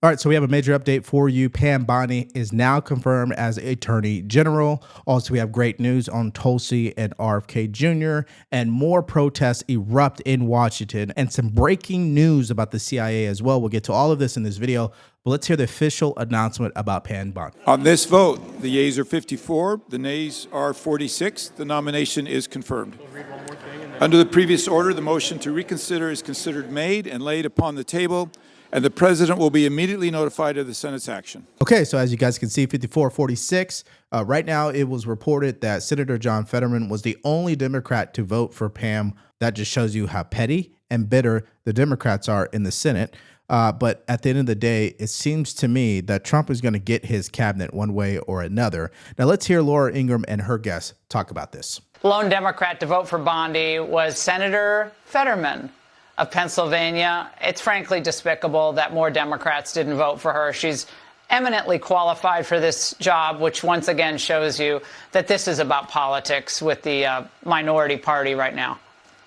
All right, so we have a major update for you. Pam Bondi is now confirmed as Attorney General. Also, we have great news on Tulsi and RFK Jr. and more protests erupt in Washington and some breaking news about the CIA as well. We'll get to all of this in this video, but let's hear the official announcement about Pam Bondi. On this vote, the yeas are 54, the nays are 46. The nomination is confirmed. Under the previous order, the motion to reconsider is considered made and laid upon the table, and the president will be immediately notified of the Senate's action. Okay, so as you guys can see, 54-46. Right now, it was reported that Senator John Fetterman was the only Democrat to vote for Pam. That just shows you how petty and bitter the Democrats are in the Senate. But at the end of the day, it seems to me that Trump is going to get his cabinet one way or another. Now, let's hear Laura Ingraham and her guests talk about this. Lone Democrat to vote for Bondi was Senator Fetterman of Pennsylvania. It's frankly despicable that more Democrats didn't vote for her. She's eminently qualified for this job, which once again shows you that this is about politics with the minority party right now.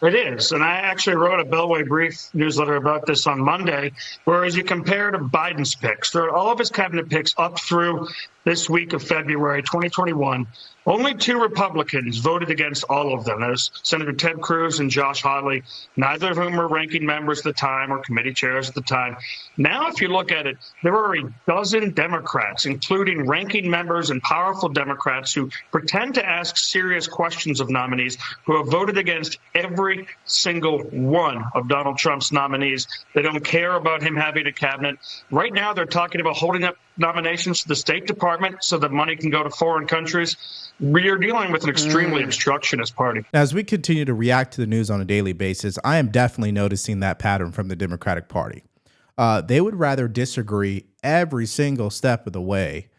It is. And I actually wrote a Beltway Brief newsletter about this on Monday, whereas you compare to Biden's picks, there are all of his cabinet picks up through this week of February 2021. Only 2 Republicans voted against all of them. There's Senator Ted Cruz and Josh Hawley, neither of whom were ranking members at the time or committee chairs at the time. Now, if you look at it, there are a dozen Democrats, including ranking members and powerful Democrats who pretend to ask serious questions of nominees, who have voted against every single one of Donald Trump's nominees. They don't care about him having a cabinet. Right now, they're talking about holding up nominations to the State Department so that money can go to foreign countries. We are dealing with an extremely obstructionist party. As we continue to react to the news on a daily basis, I am definitely noticing that pattern from the Democratic Party. They would rather disagree every single step of the way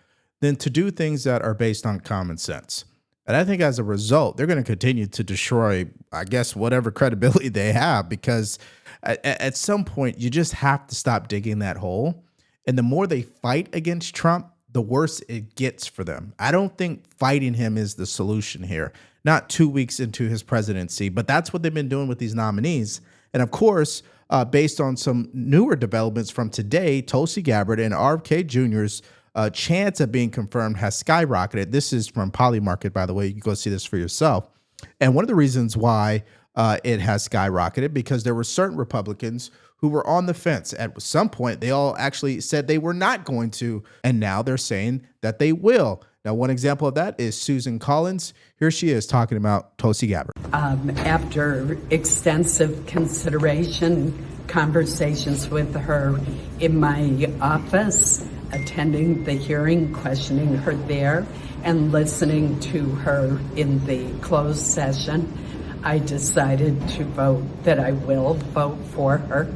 than to do things that are based on common sense. And I think as a result, they're going to continue to destroy, I guess, whatever credibility they have, because at some point, you just have to stop digging that hole. And the more they fight against Trump, the worse it gets for them. I don't think fighting him is the solution here, not 2 weeks into his presidency, but that's what they've been doing with these nominees. And of course, based on some newer developments from today, Tulsi Gabbard and RFK Jr.'s chance of being confirmed has skyrocketed. This is from Polymarket, by the way. You can go see this for yourself. And one of the reasons why it has skyrocketed, because there were certain Republicans who were on the fence. At some point, they all actually said they were not going to, and now they're saying that they will. Now, one example of that is Susan Collins. Here she is talking about Tulsi Gabbard. After extensive consideration, conversations with her in my office, attending the hearing, questioning her there, and listening to her in the closed session, I decided to vote that I will vote for her.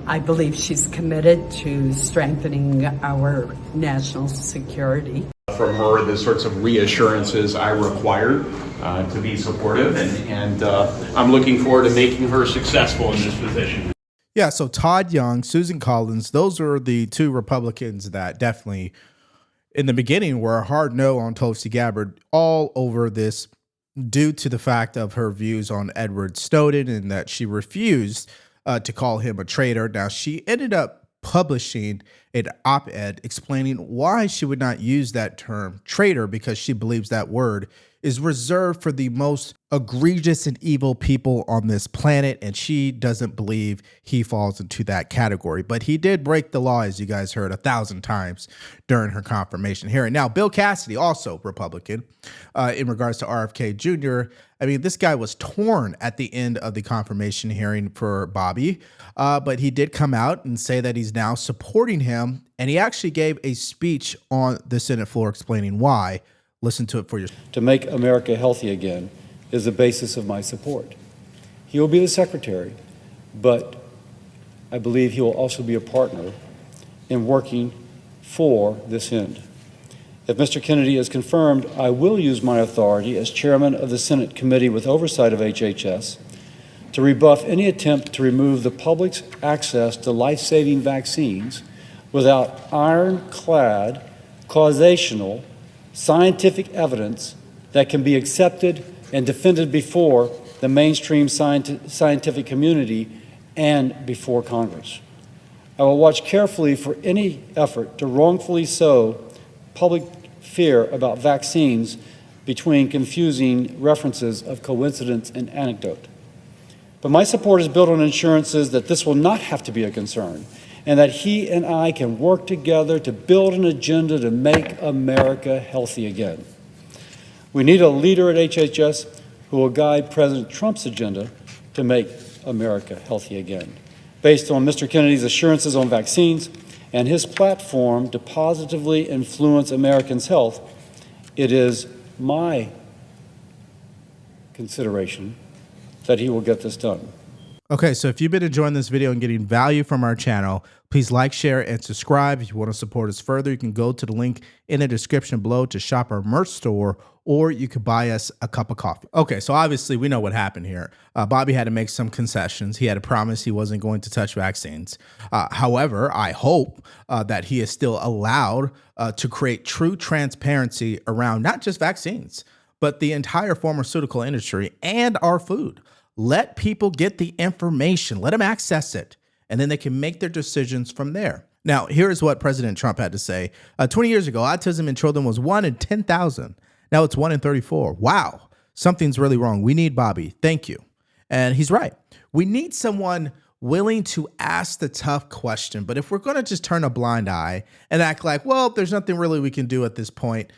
I believe she's committed to strengthening our national security. From her, the sorts of reassurances I required to be supportive, and I'm looking forward to making her successful in this position. Yeah, so Todd Young, Susan Collins, those are the 2 Republicans that definitely, in the beginning, were a hard no on Tulsi Gabbard all over this, due to the fact of her views on Edward Snowden and that she refused to call him a traitor. Now, she ended up publishing an op-ed explaining why she would not use that term traitor, because she believes that word is reserved for the most egregious and evil people on this planet, and she doesn't believe he falls into that category. But he did break the law, as you guys heard 1,000 times during her confirmation hearing. Now, Bill Cassidy, also Republican, in regards to RFK Jr., I mean, this guy was torn at the end of the confirmation hearing for Bobby, but he did come out and say that he's now supporting him, and he actually gave a speech on the Senate floor explaining why. Listen to it for yourself. To make America healthy again is the basis of my support. He will be the secretary, but I believe he will also be a partner in working for this end. If Mr. Kennedy is confirmed, I will use my authority as chairman of the Senate Committee with oversight of HHS to rebuff any attempt to remove the public's access to life-saving vaccines without ironclad, causational, scientific evidence that can be accepted and defended before the mainstream scientific community and before Congress. I will watch carefully for any effort to wrongfully sow public fear about vaccines between confusing references of coincidence and anecdote. But my support is built on assurances that this will not have to be a concern, and that he and I can work together to build an agenda to make America healthy again. We need a leader at HHS who will guide President Trump's agenda to make America healthy again, based on Mr. Kennedy's assurances on vaccines and his platform to positively influence Americans' health. It is my consideration that he will get this done. Okay, so if you've been enjoying this video and getting value from our channel, please like, share, and subscribe. If you want to support us further, you can go to the link in the description below to shop our merch store, or you could buy us a cup of coffee. Okay, so obviously we know what happened here. Bobby had to make some concessions. He had to promise he wasn't going to touch vaccines. However, I hope that he is still allowed to create true transparency around not just vaccines, but the entire pharmaceutical industry and our food. Let people get the information, let them access it, and then they can make their decisions from there. Now, here's what President Trump had to say. 20 years ago, autism in children was 1 in 10,000. Now it's 1 in 34. Wow, something's really wrong. We need Bobby. Thank you. And he's right. We need someone willing to ask the tough question. But if we're going to just turn a blind eye and act like, well, there's nothing really we can do at this point,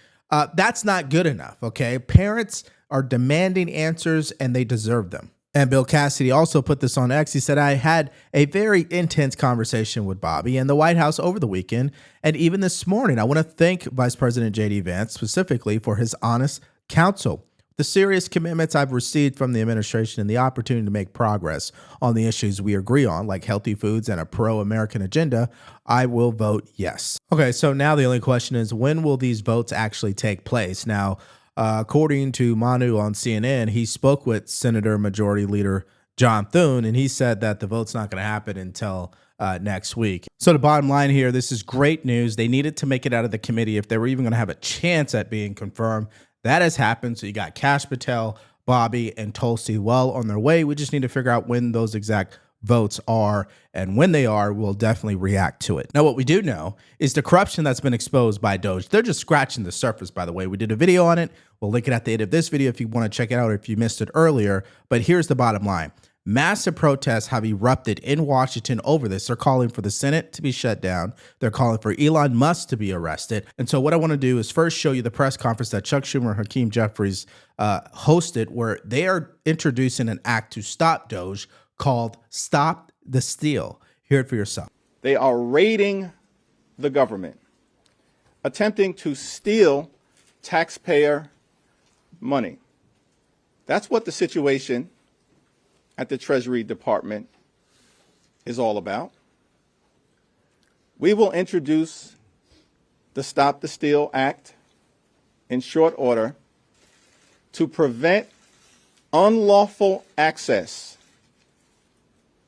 that's not good enough, okay? Parents are demanding answers and they deserve them. And Bill Cassidy also put this on X. He said, I had a very intense conversation with Bobby and the White House over the weekend. And even this morning, I want to thank Vice President J.D. Vance specifically for his honest counsel, the serious commitments I've received from the administration, and the opportunity to make progress on the issues we agree on, like healthy foods and a pro-American agenda. I will vote yes. Okay, so now the only question is, when will these votes actually take place? Now, according to Manu on CNN, he spoke with Senator Majority Leader John Thune, and he said that the vote's not going to happen until next week. So the bottom line here, this is great news. They needed to make it out of the committee if they were even going to have a chance at being confirmed. That has happened. So you got Kash Patel, Bobby, and Tulsi well on their way. We just need to figure out when those exact votes are, and when they are, we'll definitely react to it. Now, what we do know is the corruption that's been exposed by Doge. They're just scratching the surface, by the way. We did a video on it. We'll link it at the end of this video if you want to check it out or if you missed it earlier. But here's the bottom line. Massive protests have erupted in Washington over this. They're calling for the Senate to be shut down. They're calling for Elon Musk to be arrested. And so what I want to do is first show you the press conference that Chuck Schumer and Hakeem Jeffries hosted, where they are introducing an act to stop Doge called Stop the Steal. Hear it for yourself. They are raiding the government, attempting to steal taxpayer money. That's what the situation at the Treasury Department is all about. We will introduce the Stop the Steal Act in short order to prevent unlawful access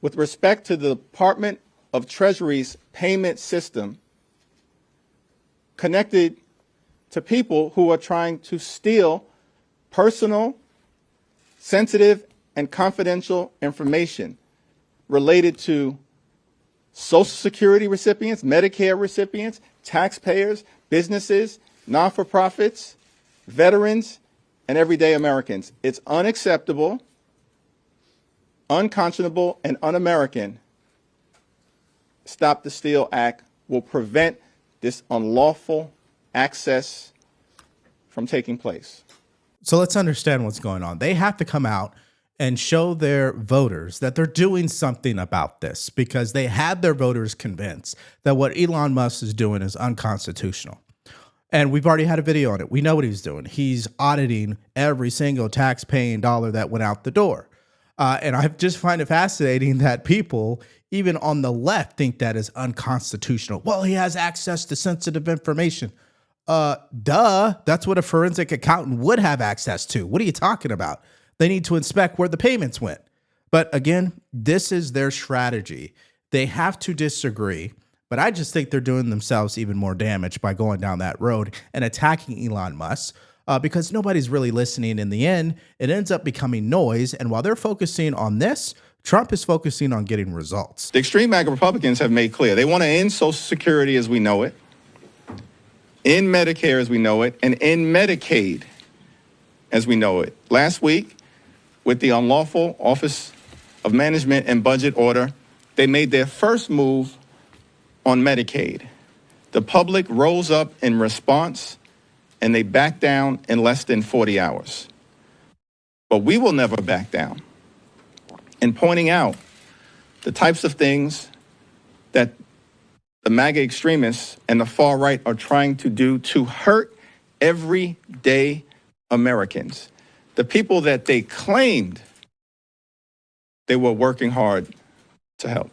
with respect to the Department of Treasury's payment system connected to people who are trying to steal personal, sensitive, and confidential information related to Social Security recipients, Medicare recipients, taxpayers, businesses, non-for-profits, veterans, and everyday Americans. It's unacceptable, unconscionable, and un-American. Stop the Steal Act will prevent this unlawful access from taking place. So let's understand what's going on. They have to come out and show their voters that they're doing something about this, because they had their voters convinced that what Elon Musk is doing is unconstitutional. And we've already had a video on it. We know what he's doing. He's auditing every single tax-paying dollar that went out the door. And I just find it fascinating that people, even on the left, think that is unconstitutional. Well, he has access to sensitive information. Duh. That's what a forensic accountant would have access to. What are you talking about? They need to inspect where the payments went. But again, this is their strategy. They have to disagree. But I just think they're doing themselves even more damage by going down that road and attacking Elon Musk. Because nobody's really listening in the end. It ends up becoming noise. And while they're focusing on this, Trump is focusing on getting results. The extreme MAGA Republicans have made clear they want to end Social Security as we know it, end Medicare as we know it, and end Medicaid as we know it. Last week, with the unlawful Office of Management and Budget order, they made their first move on Medicaid. The public rose up in response, and they backed down in less than 40 hours. But we will never back down in pointing out the types of things that the MAGA extremists and the far right are trying to do to hurt everyday Americans, the people that they claimed they were working hard to help.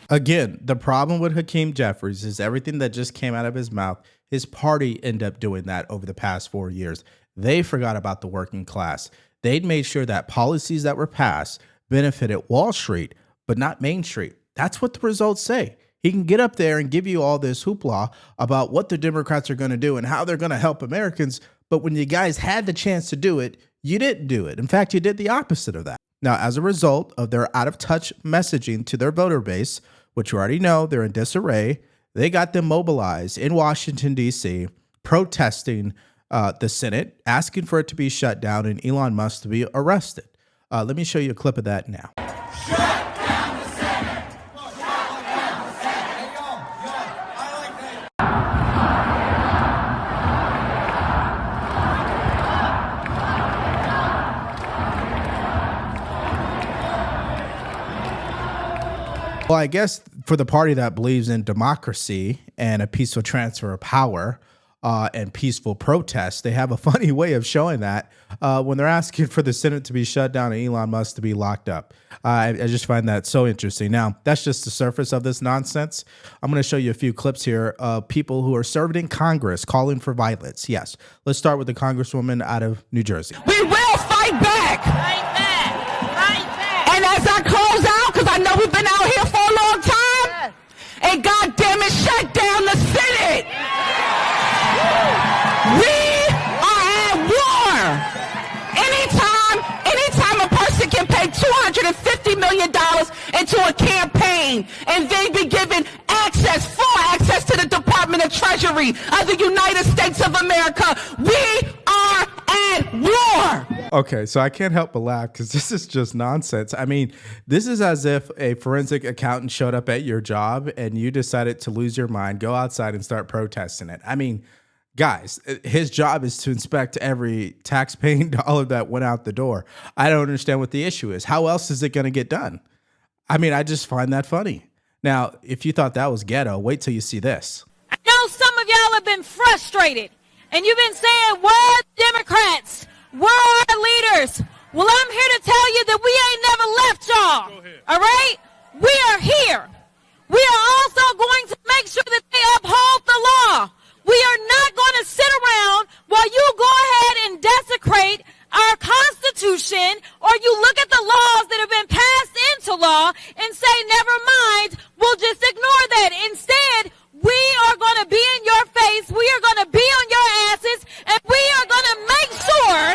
Again, the problem with Hakeem Jeffries is everything that just came out of his mouth. His party ended up doing that over the past 4 years. They forgot about the working class. They'd made sure that policies that were passed benefited Wall Street, but not Main Street. That's what the results say. He can get up there and give you all this hoopla about what the Democrats are going to do and how they're going to help Americans. But when you guys had the chance to do it, you didn't do it. In fact, you did the opposite of that. Now, as a result of their out-of-touch messaging to their voter base, which you already know they're in disarray, they got them mobilized in Washington, D.C., protesting the Senate, asking for it to be shut down and Elon Musk to be arrested. Let me show you a clip of that now. Shut down the Senate! Shut down the Senate! Well, I guess for the party that believes in democracy and a peaceful transfer of power and peaceful protests, they have a funny way of showing that when they're asking for the Senate to be shut down and Elon Musk to be locked up. I just find that so interesting. Now, that's just the surface of this nonsense. I'm going to show you a few clips here of people who are serving in Congress calling for violence. Yes, let's start with the Congresswoman out of New Jersey. We will fight back. Fight back! Fight back! And as I close out, because I know we've been out here for a long time, and God damn it, shut down the Senate. We are at war. Anytime a person can pay $250 million into a campaign and they be given full access to the Department of Treasury of the United States of America, we are at war. Okay, so I can't help but laugh because this is just nonsense. I mean, this is as if a forensic accountant showed up at your job and you decided to lose your mind, go outside and start protesting it. I mean, guys, his job is to inspect every tax-paying dollar that went out the door. I don't understand what the issue is. How else is it going to get done? I mean, I just find that funny. Now, if you thought that was ghetto, wait till you see this. I know some of y'all have been frustrated, and you've been saying, where are the Democrats? Where are our leaders? Well, I'm here to tell you that we ain't never left y'all. All right? We are here. We are also going to make sure that they uphold the law. We are not going to sit around while you go ahead and desecrate our Constitution, or you look at the laws that have been passed into law and say, never mind, we'll just ignore that. Instead, we are going to be in your face, we are going to be on your asses, and we are going to make sure,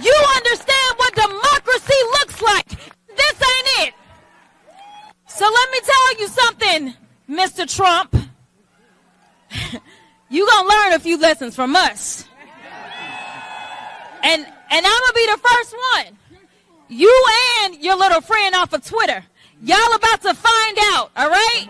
you understand what democracy looks like. This ain't it. So let me tell you something, Mr. Trump. You gonna learn a few lessons from us. And I'm gonna be the first one. You and your little friend off of Twitter. Y'all about to find out, all right?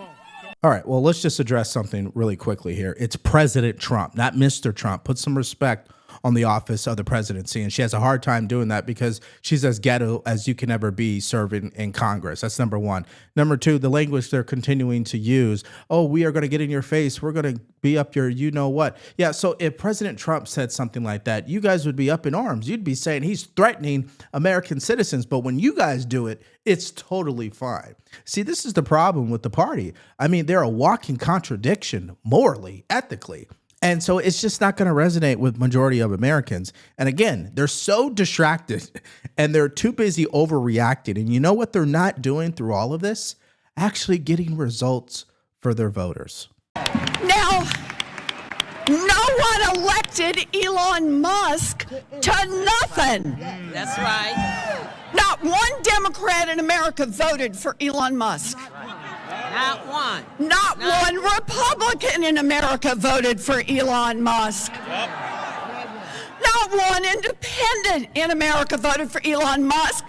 All right, well, let's just address something really quickly here. It's President Trump, not Mr. Trump. Put some respect on the office of the presidency, and she has a hard time doing that because she's as ghetto as you can ever be serving in Congress. That's number one. Number two, the language they're continuing to use. Oh, we are going to get in your face. We're going to be up your you-know-what. Yeah, so if President Trump said something like that, you guys would be up in arms. You'd be saying he's threatening American citizens, but when you guys do it, it's totally fine. See, this is the problem with the party. I mean, they're a walking contradiction morally, ethically. And so it's just not going to resonate with majority of Americans. And again, they're so distracted and they're too busy overreacting. And you know what they're not doing through all of this? Actually getting results for their voters. Now, No one elected Elon Musk to nothing. That's right. Not one Democrat in America voted for Elon Musk. Not one. Not one Republican in America voted for Elon Musk. Not one independent in America voted for Elon Musk.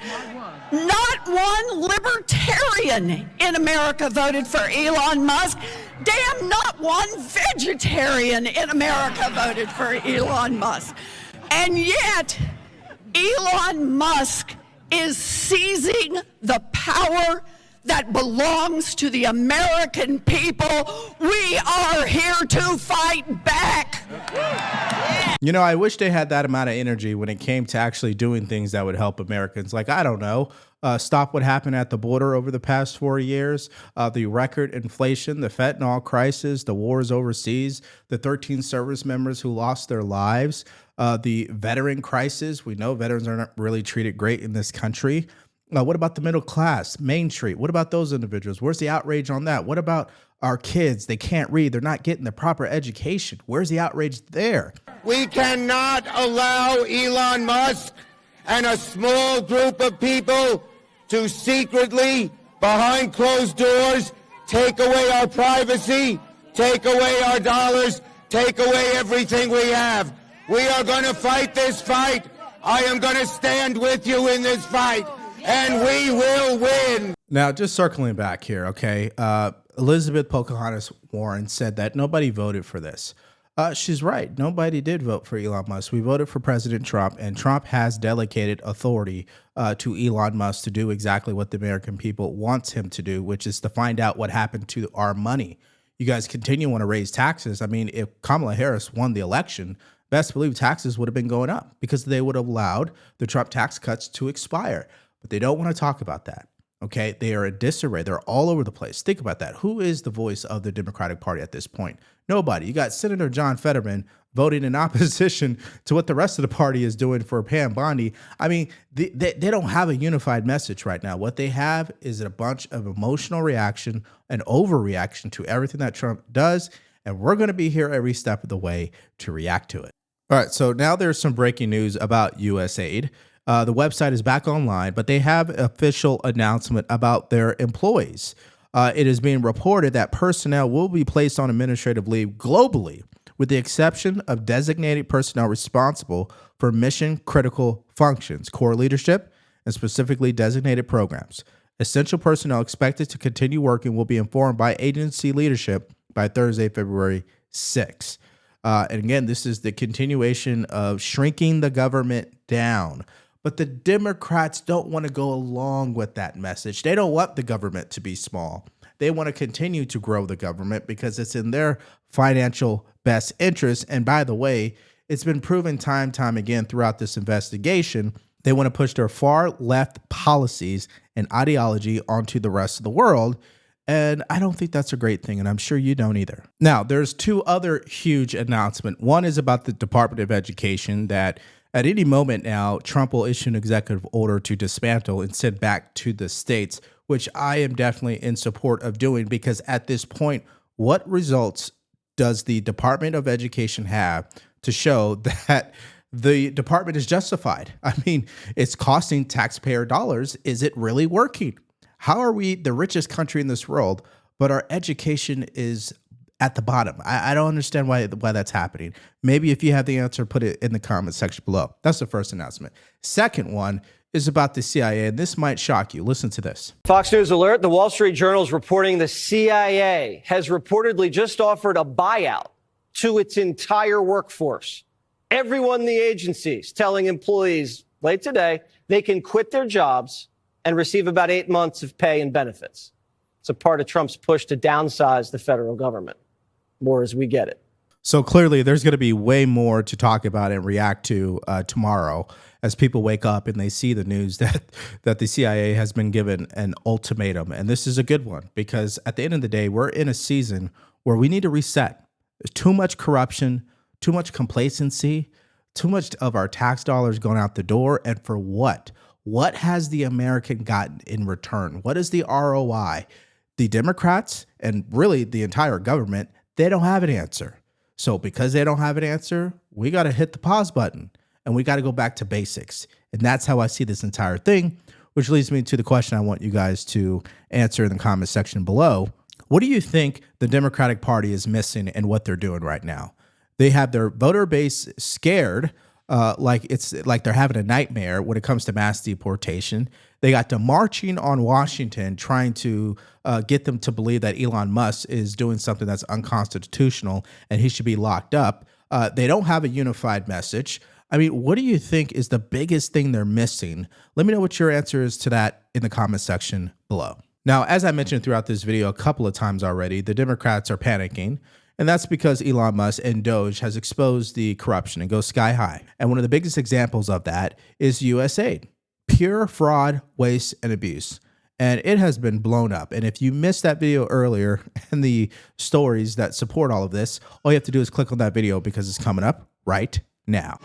Not one libertarian in America voted for Elon Musk. Damn, not one vegetarian in America voted for Elon Musk. And yet, Elon Musk is seizing the power that belongs to the American people. We are here to fight back. You know, I wish they had that amount of energy when it came to actually doing things that would help Americans. Like, I don't know, stop what happened at the border over the past 4 years, the record inflation, the fentanyl crisis, the wars overseas, the 13 service members who lost their lives, the veteran crisis. We know veterans are not really treated great in this country. What about the middle class, Main Street? What about those individuals? Where's the outrage on that? What about our kids? They can't read. They're not getting the proper education. Where's the outrage there? We cannot allow Elon Musk and a small group of people to secretly, behind closed doors, take away our privacy, take away our dollars, take away everything we have. We are going to fight this fight. I am going to stand with you in this fight, and we will win. Now, just circling back here, okay? Elizabeth Pocahontas Warren said that nobody voted for this. She's right. Nobody did vote for Elon Musk. We voted for President Trump, and Trump has delegated authority to Elon Musk to do exactly what the American people wants him to do, which is to find out what happened to our money. You guys continue to want to raise taxes. I mean, if Kamala Harris won the election, best believe taxes would have been going up because they would have allowed the Trump tax cuts to expire. But they don't want to talk about that. Okay, they are in disarray. They're all over the place. Think about that. Who is the voice of the Democratic Party at this point? Nobody. You got Senator John Fetterman voting in opposition to what the rest of the party is doing for Pam Bondi. I mean, they don't have a unified message right now. What they have is a bunch of emotional reaction and overreaction to everything that Trump does, and we're going to be here every step of the way to react to it. All right, so now there's some breaking news about USAID. The website is back online, but they have an official announcement about their employees. It is being reported that personnel will be placed on administrative leave globally, with the exception of designated personnel responsible for mission-critical functions, core leadership, and specifically designated programs. Essential personnel expected to continue working will be informed by agency leadership by Thursday, February 6th. And again, this is the continuation of shrinking the government down. But the Democrats don't want to go along with that message. They don't want the government to be small. They want to continue to grow the government because it's in their financial best interest. And by the way, it's been proven time and time again throughout this investigation. They want to push their far left policies and ideology onto the rest of the world. And I don't think that's a great thing, and I'm sure you don't either. Now, there's two other huge announcements. One is about the Department of Education that at any moment now, Trump will issue an executive order to dismantle and send back to the states, which I am definitely in support of doing because at this point, what results does the Department of Education have to show that the department is justified? I mean, it's costing taxpayer dollars. Is it really working? How are we the richest country in this world, but our education is at the bottom? I don't understand why that's happening. Maybe if you have the answer, put it in the comment section below. That's the first announcement. Second one is about the CIA, and this might shock you. Listen to this. Fox News alert. The Wall Street Journal is reporting the CIA has reportedly just offered a buyout to its entire workforce. Everyone in the agencies telling employees late today they can quit their jobs and receive about 8 months of pay and benefits. It's a part of Trump's push to downsize the federal government. More as we get it. So clearly there's going to be way more to talk about and react to tomorrow as people wake up and they see the news that the CIA has been given an ultimatum. And this is a good one because at the end of the day, we're in a season where we need to reset. There's too much corruption, too much complacency, too much of our tax dollars going out the door. And for what? What has the American gotten in return? What is the ROI? The Democrats and really the entire government, they don't have an answer. So because they don't have an answer, we got to hit the pause button and we got to go back to basics. And that's how I see this entire thing, which leads me to the question I want you guys to answer in the comment section below. What do you think the Democratic Party is missing in what they're doing right now? They have their voter base scared, like they're having a nightmare when it comes to mass deportation. They got them marching on Washington, trying to get them to believe that Elon Musk is doing something that's unconstitutional and he should be locked up. They don't have a unified message. I mean, what do you think is the biggest thing they're missing? Let me know what your answer is to that in the comment section below. Now, as I mentioned throughout this video a couple of times already, the Democrats are panicking. And that's because Elon Musk and Doge has exposed the corruption and goes sky high. And one of the biggest examples of that is USAID. Pure fraud, waste, and abuse. And it has been blown up. And if you missed that video earlier and the stories that support all of this, all you have to do is click on that video because it's coming up right now.